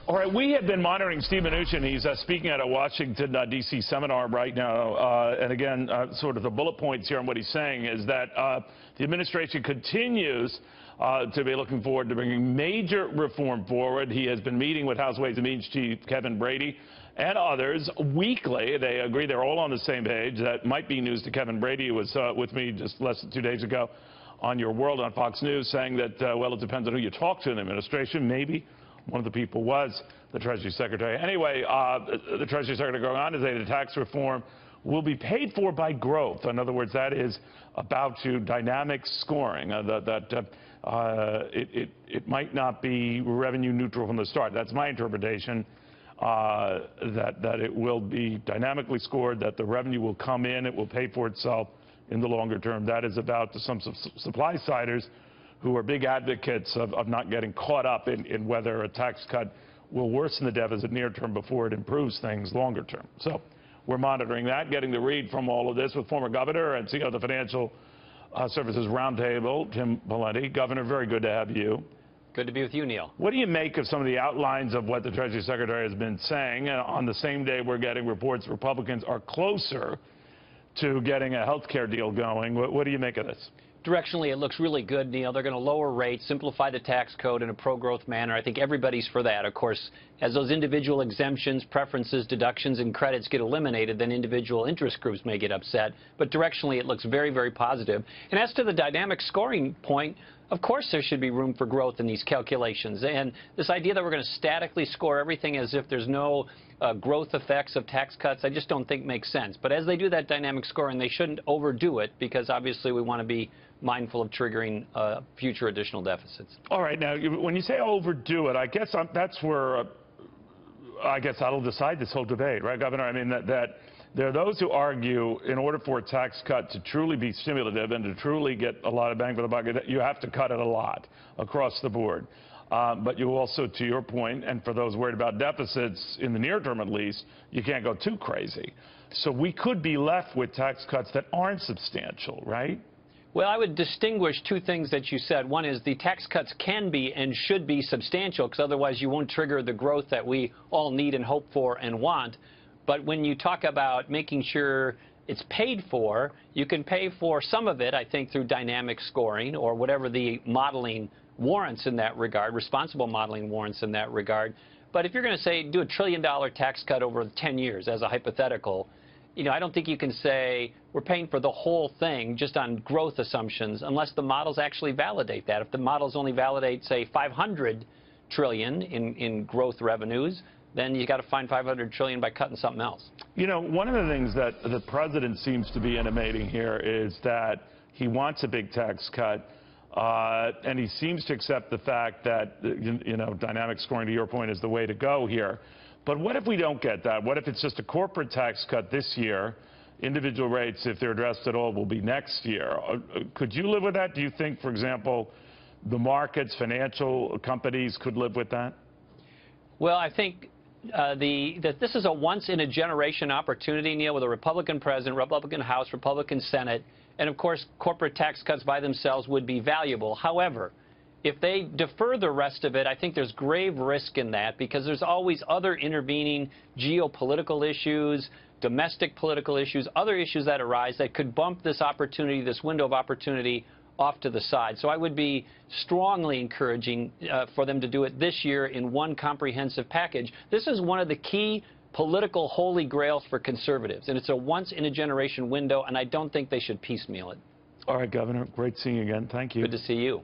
All right, we have been monitoring Steve Mnuchin. He's speaking at a Washington, D.C. seminar right now. And again, sort of the bullet points here on what he's saying is that the administration continues to be looking forward to bringing major reform forward. He has been meeting with House Ways and Means Chief Kevin Brady and others weekly. They agree they're all on the same page. That might be news to Kevin Brady, who was with me just less than 2 days ago on Your World on Fox News, saying that, well, it depends on who you talk to in the administration. Maybe one of the people was the Treasury Secretary. Anyway, the Treasury Secretary going on to say the tax reform will be paid for by growth. In other words, that is about to dynamic scoring, it might not be revenue neutral from the start. That's my interpretation, that it will be dynamically scored, that the revenue will come in, it will pay for itself in the longer term. That is about to some supply-siders who are big advocates of not getting caught up in whether a tax cut will worsen the deficit near term before it improves things longer term. So we're monitoring that, getting the read from all of this with former governor and CEO of the Financial Services Roundtable, Tim Pawlenty. Governor, very good to have you. Good to be with you, Neil. What do you make of some of the outlines of what the Treasury Secretary has been saying? On the same day, we're getting reports Republicans are closer to getting a health care deal going. What do you make of this? Directionally, it looks really good, Neil. They're going to lower rates, simplify the tax code in a pro-growth manner. I think everybody's for that. Of course, as those individual exemptions, preferences, deductions, and credits get eliminated, then individual interest groups may get upset. But directionally, it looks very, very positive. And as to the dynamic scoring point, of course there should be room for growth in these calculations. And this idea that we're going to statically score everything as if there's no growth effects of tax cuts, I just don't think makes sense. But as they do that dynamic scoring, they shouldn't overdo it, because obviously we want to be mindful of triggering future additional deficits. All right. Now, when you say overdo it, I guess that's where I guess that'll decide this whole debate, right, Governor? I mean, that there are those who argue in order for a tax cut to truly be stimulative and to truly get a lot of bang for the buck, that you have to cut it a lot across the board. But you also, to your point, and for those worried about deficits, in the near term at least, you can't go too crazy. So we could be left with tax cuts that aren't substantial, right? Well, I would distinguish two things that you said. One is the tax cuts can be and should be substantial, because otherwise you won't trigger the growth that we all need and hope for and want. But when you talk about making sure it's paid for, you can pay for some of it, I think, through dynamic scoring or whatever the modeling warrants in that regard, responsible modeling warrants in that regard. But if you're going to say do $1 trillion tax cut over 10 years as a hypothetical, you know, I don't think you can say we're paying for the whole thing just on growth assumptions unless the models actually validate that. If the models only validate, say, 500 trillion in growth revenues, then you got to find 500 trillion by cutting something else. You know, one of the things that the president seems to be intimating here is that he wants a big tax cut, and he seems to accept the fact that, you know, dynamic scoring, to your point, is the way to go here. But what if we don't get that? What if it's just a corporate tax cut this year? Individual rates, if they're addressed at all, will be next year. Could you live with that? Do you think, for example, the markets, financial companies could live with that? Well, I think that this is a once-in-a-generation opportunity, Neil, with a Republican president, Republican House, Republican Senate, and, of course, corporate tax cuts by themselves would be valuable. However, if they defer the rest of it, I think there's grave risk in that, because there's always other intervening geopolitical issues, domestic political issues, other issues that arise that could bump this opportunity, this window of opportunity, off to the side. So I would be strongly encouraging for them to do it this year in one comprehensive package. This is one of the key political holy grails for conservatives, and it's a once-in-a-generation window, and I don't think they should piecemeal it. All right, Governor, great seeing you again. Thank you. Good to see you.